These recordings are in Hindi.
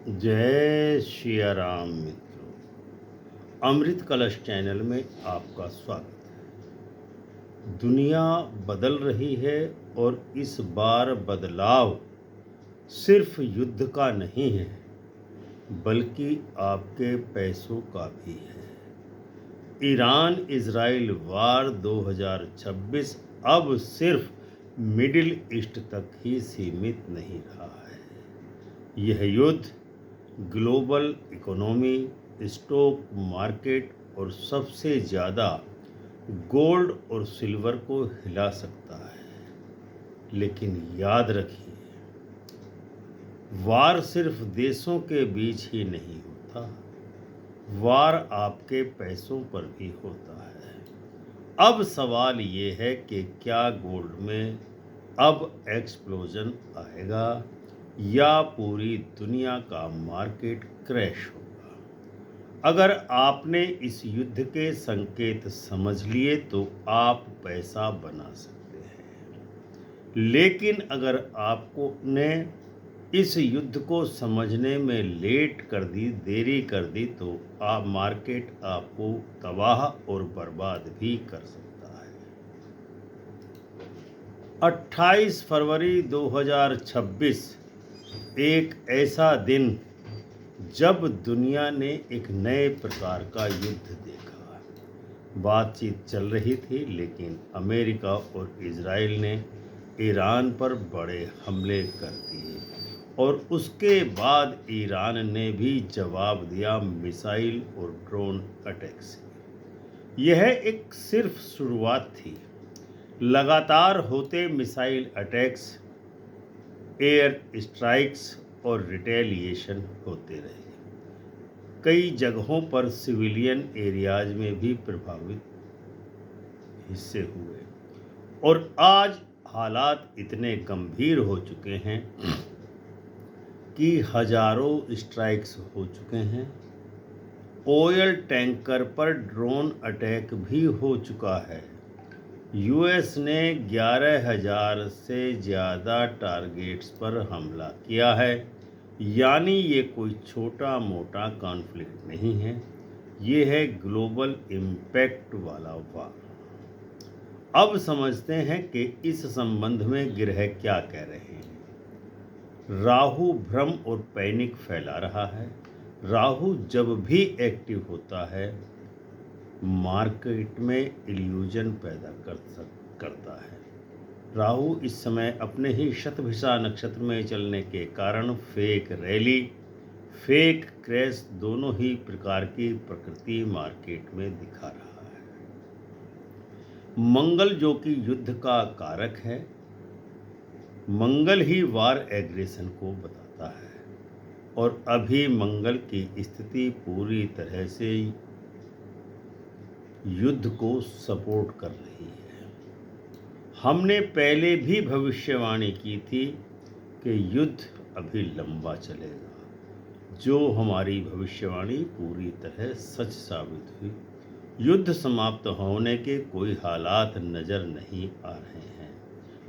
जय सिया राम मित्रों। अमृत कलश चैनल में आपका स्वागत है। दुनिया बदल रही है और इस बार बदलाव सिर्फ युद्ध का नहीं है, बल्कि आपके पैसों का भी है। ईरान इजराइल वार 2026 अब सिर्फ मिडिल ईस्ट तक ही सीमित नहीं रहा है। यह युद्ध ग्लोबल इकोनॉमी, स्टॉक मार्केट और सबसे ज़्यादा गोल्ड और सिल्वर को हिला सकता है। लेकिन याद रखिए, वार सिर्फ देशों के बीच ही नहीं होता, वार आपके पैसों पर भी होता है। अब सवाल ये है कि क्या गोल्ड में अब एक्सप्लोजन आएगा या पूरी दुनिया का मार्केट क्रैश होगा। अगर आपने इस युद्ध के संकेत समझ लिए तो आप पैसा बना सकते हैं, लेकिन अगर आपको ने इस युद्ध को समझने में देरी कर दी तो मार्केट आपको तबाह और बर्बाद भी कर सकता है। 28 फरवरी 2026 एक ऐसा दिन जब दुनिया ने एक नए प्रकार का युद्ध देखा। बातचीत चल रही थी, लेकिन अमेरिका और इजराइल ने ईरान पर बड़े हमले कर दिए और उसके बाद ईरान ने भी जवाब दिया मिसाइल और ड्रोन अटैक से। यह एक सिर्फ शुरुआत थी। लगातार होते मिसाइल अटैक्स, एयर स्ट्राइक्स और रिटेलिएशन होते रहे। कई जगहों पर सिविलियन एरियाज में भी प्रभावित हिस्से हुए और आज हालात इतने गंभीर हो चुके हैं कि हजारों स्ट्राइक्स हो चुके हैं। ऑयल टैंकर पर ड्रोन अटैक भी हो चुका है। यूएस ने 11,000 से ज़्यादा टारगेट्स पर हमला किया है। यानी ये कोई छोटा मोटा कॉन्फ्लिक्ट नहीं है, ये है ग्लोबल इम्पैक्ट वाला वार। अब समझते हैं कि इस संबंध में ग्रह क्या कह रहे हैं। राहु भ्रम और पैनिक फैला रहा है। राहु जब भी एक्टिव होता है, मार्केट में इल्यूजन पैदा करता है। राहु इस समय अपने ही शतभिषा नक्षत्र में चलने के कारण फेक रैली, फेक क्रैश दोनों ही प्रकार की प्रकृति मार्केट में दिखा रहा है। मंगल जो कि युद्ध का कारक है, मंगल ही वार एग्रेशन को बताता है और अभी मंगल की स्थिति पूरी तरह से युद्ध को सपोर्ट कर रही है। हमने पहले भी भविष्यवाणी की थी कि युद्ध अभी लंबा चलेगा, जो हमारी भविष्यवाणी पूरी तरह सच साबित हुई। युद्ध समाप्त होने के कोई हालात नज़र नहीं आ रहे हैं।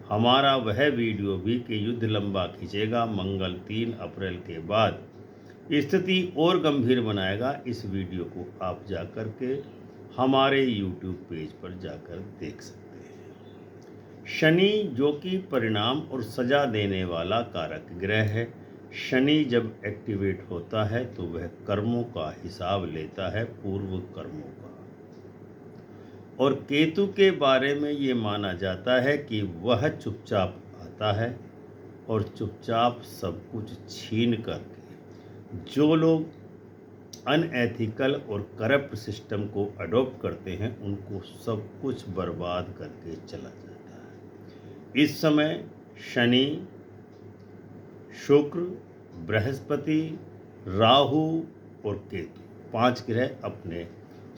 हमारा वह वीडियो भी कि युद्ध लंबा खींचेगा, मंगल 3 अप्रैल के बाद स्थिति और गंभीर बनाएगा। इस वीडियो को आप जाकर के हमारे YouTube पेज पर जाकर देख सकते हैं। शनि जो कि परिणाम और सजा देने वाला कारक ग्रह है, शनि जब एक्टिवेट होता है तो वह कर्मों का हिसाब लेता है, पूर्व कर्मों का। और केतु के बारे में ये माना जाता है कि वह चुपचाप आता है और चुपचाप सब कुछ छीन करके जो लोग अनएथिकल और करप्ट सिस्टम को अडॉप्ट करते हैं, उनको सब कुछ बर्बाद करके चला जाता है। इस समय शनि, शुक्र, बृहस्पति, राहु और केतु 5 ग्रह अपने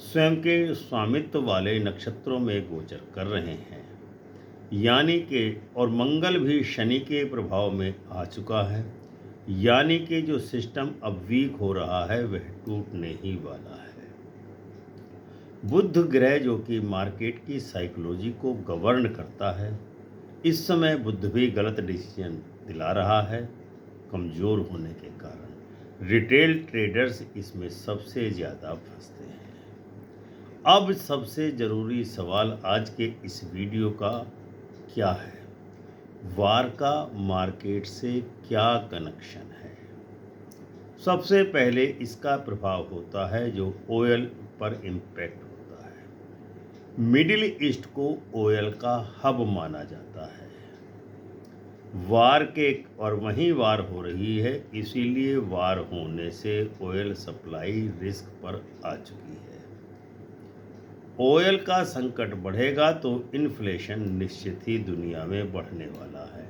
स्वयं के स्वामित्व वाले नक्षत्रों में गोचर कर रहे हैं। यानी कि और मंगल भी शनि के प्रभाव में आ चुका है। यानी कि जो सिस्टम अब वीक हो रहा है वह टूटने ही वाला है। बुध ग्रह जो कि मार्केट की साइकोलॉजी को गवर्न करता है, इस समय बुध भी गलत डिसीजन दिला रहा है कमज़ोर होने के कारण। रिटेल ट्रेडर्स इसमें सबसे ज़्यादा फंसते हैं। अब सबसे ज़रूरी सवाल आज के इस वीडियो का क्या है? वार का मार्केट से क्या कनेक्शन है? सबसे पहले इसका प्रभाव होता है जो ऑयल पर इम्पैक्ट होता है। मिडिल ईस्ट को ऑयल का हब माना जाता है। वार के और वहीं वार हो रही है, इसीलिए वार होने से ऑयल सप्लाई रिस्क पर आ चुकी है। ऑयल का संकट बढ़ेगा तो इन्फ्लेशन निश्चित ही दुनिया में बढ़ने वाला है,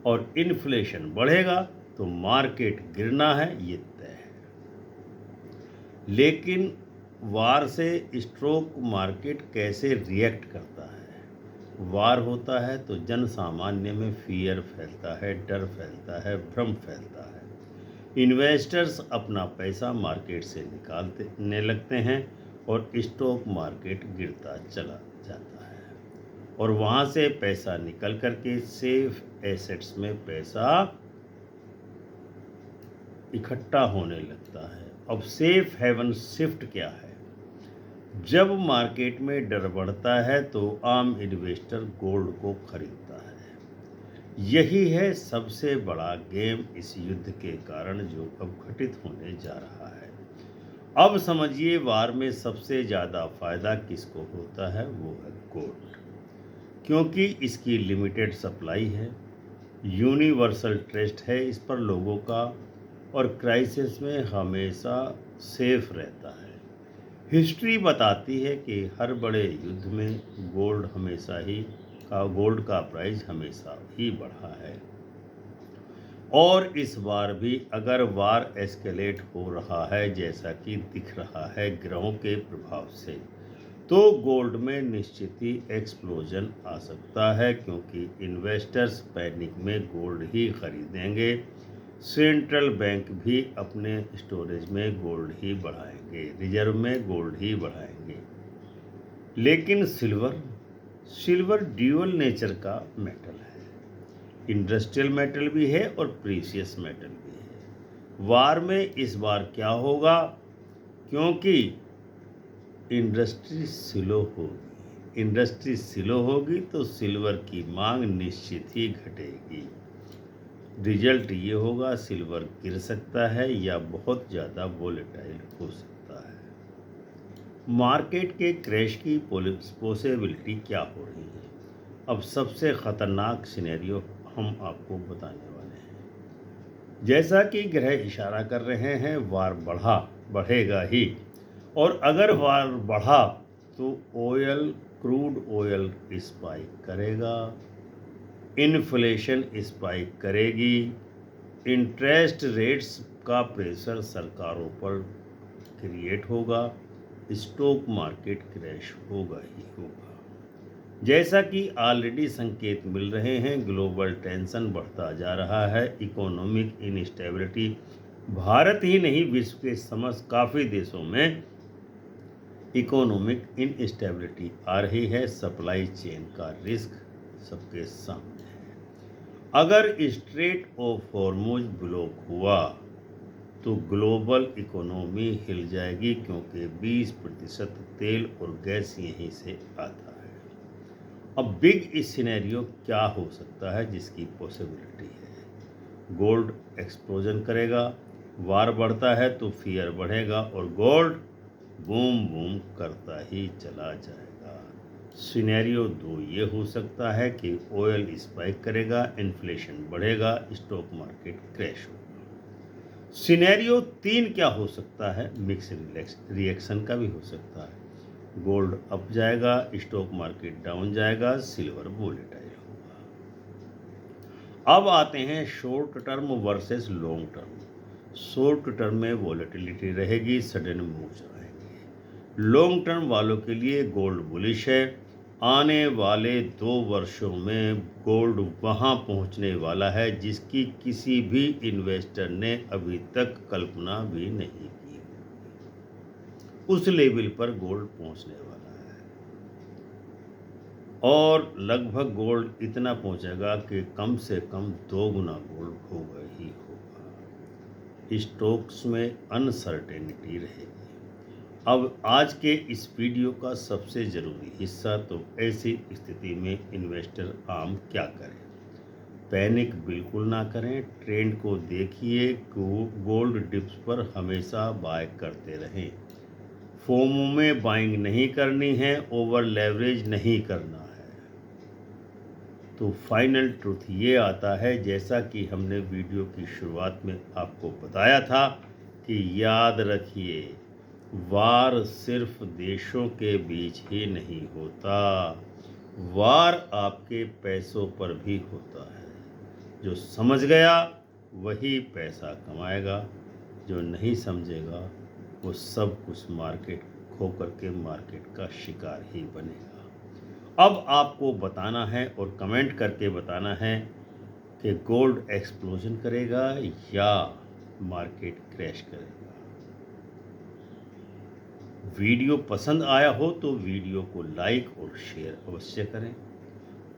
और इन्फ्लेशन बढ़ेगा तो मार्केट गिरना है, ये तय है। लेकिन वार से स्टॉक मार्केट कैसे रिएक्ट करता है? वार होता है तो जन सामान्य में फियर फैलता है, डर फैलता है, भ्रम फैलता है। इन्वेस्टर्स अपना पैसा मार्केट से निकालने लगते हैं और स्टॉक मार्केट गिरता चला जाता है, और वहाँ से पैसा निकल करके सेफ एसेट्स में पैसा इकट्ठा होने लगता है। अब सेफ हेवन शिफ्ट क्या है? जब मार्केट में डर बढ़ता है तो आम इन्वेस्टर गोल्ड को खरीदता है। यही है सबसे बड़ा गेम इस युद्ध के कारण जो अब घटित होने जा रहा है। अब समझिए, वार में सबसे ज़्यादा फायदा किसको होता है? वो है गोल्ड, क्योंकि इसकी लिमिटेड सप्लाई है, यूनिवर्सल ट्रस्ट है इस पर लोगों का, और क्राइसिस में हमेशा सेफ रहता है। हिस्ट्री बताती है कि हर बड़े युद्ध में गोल्ड का प्राइस हमेशा ही बढ़ा है, और इस बार भी अगर वार एस्केलेट हो रहा है जैसा कि दिख रहा है ग्रहों के प्रभाव से, तो गोल्ड में निश्चित ही एक्सप्लोजन आ सकता है, क्योंकि इन्वेस्टर्स पैनिक में गोल्ड ही खरीदेंगे। सेंट्रल बैंक भी अपने स्टोरेज में गोल्ड ही बढ़ाएंगे, रिजर्व में गोल्ड ही बढ़ाएंगे। लेकिन सिल्वर ड्यूअल नेचर का मेटल है, इंडस्ट्रियल मेटल भी है और प्रीशियस मेटल भी है। वार में इस बार क्या होगा? क्योंकि इंडस्ट्री स्लो होगी तो सिल्वर की मांग निश्चित ही घटेगी। रिजल्ट ये होगा, सिल्वर गिर सकता है या बहुत ज़्यादा वोलेटाइल हो सकता है। मार्केट के क्रैश की पॉसिबिलिटी क्या हो रही है? अब सबसे ख़तरनाक सिनेरियो हम आपको बताने वाले हैं। जैसा कि ग्रह इशारा कर रहे हैं, वार बढ़ेगा ही, और अगर वार बढ़ा तो क्रूड ऑयल स्पाइक करेगा, इन्फ्लेशन स्पाइक करेगी, इंटरेस्ट रेट्स का प्रेशर सरकारों पर क्रिएट होगा, स्टॉक मार्केट क्रैश होगा ही होगा। जैसा कि ऑलरेडी संकेत मिल रहे हैं, ग्लोबल टेंशन बढ़ता जा रहा है, इकोनॉमिक इनस्टेबिलिटी भारत ही नहीं विश्व के समस्त काफ़ी देशों में इकोनॉमिक इनस्टेबिलिटी आ रही है, सप्लाई चेन का रिस्क सबके सामने है। अगर स्ट्रेट ऑफ हॉर्मुज ब्लॉक हुआ तो ग्लोबल इकोनॉमी हिल जाएगी, क्योंकि 20% तेल और गैस यहीं से आता है। अब बिग सिनेरियो क्या हो सकता है जिसकी पॉसिबिलिटी है? गोल्ड एक्सप्लोजन करेगा, वार बढ़ता है तो फियर बढ़ेगा और गोल्ड बूम बूम करता ही चला जाएगा। सिनेरियो 2 ये हो सकता है कि ऑयल स्पाइक करेगा, इन्फ्लेशन बढ़ेगा, स्टॉक मार्केट क्रैश होगा। सिनेरियो 3 क्या हो सकता है? मिक्स रिएक्शन का भी हो सकता है। गोल्ड अप जाएगा, स्टॉक मार्केट डाउन जाएगा, सिल्वर वोलेटाइल होगा। अब आते हैं short term versus long term. Short term में वोलेटिलिटी रहेगी, सडन मूव्स आएंगे। लॉन्ग टर्म वालों के लिए गोल्ड बुलिश है। आने वाले 2 वर्षों में गोल्ड वहां पहुंचने वाला है जिसकी किसी भी इन्वेस्टर ने अभी तक कल्पना भी नहीं की। उस लेवल पर गोल्ड पहुंचने वाला है, और लगभग गोल्ड इतना पहुंचेगा कि कम से कम 2 गुना गोल्ड होगा ही होगा। स्टॉक्स में अनसर्टेनिटी रहेगी। अब आज के इस वीडियो का सबसे ज़रूरी हिस्सा, तो ऐसी स्थिति में इन्वेस्टर आम क्या करें। पैनिक बिल्कुल ना करें, ट्रेंड को देखिए, गोल्ड डिप्स पर हमेशा बाय करते रहें। फोमो में बाइंग नहीं करनी है, ओवर लेवरेज नहीं करना है। तो फाइनल ट्रुथ ये आता है, जैसा कि हमने वीडियो की शुरुआत में आपको बताया था, कि याद रखिए, वार सिर्फ देशों के बीच ही नहीं होता, वार आपके पैसों पर भी होता है। जो समझ गया वही पैसा कमाएगा, जो नहीं समझेगा वो सब कुछ मार्केट खो करके मार्केट का शिकार ही बनेगा। अब आपको बताना है और कमेंट करके बताना है कि गोल्ड एक्सप्लोजन करेगा या मार्केट क्रैश करेगा। वीडियो पसंद आया हो तो वीडियो को लाइक और शेयर अवश्य करें,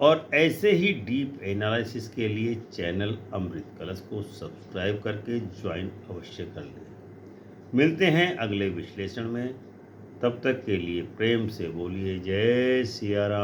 और ऐसे ही डीप एनालिसिस के लिए चैनल अमृत कलश को सब्सक्राइब करके ज्वाइन अवश्य कर लें। मिलते हैं अगले विश्लेषण में, तब तक के लिए प्रेम से बोलिए जय सिया राम।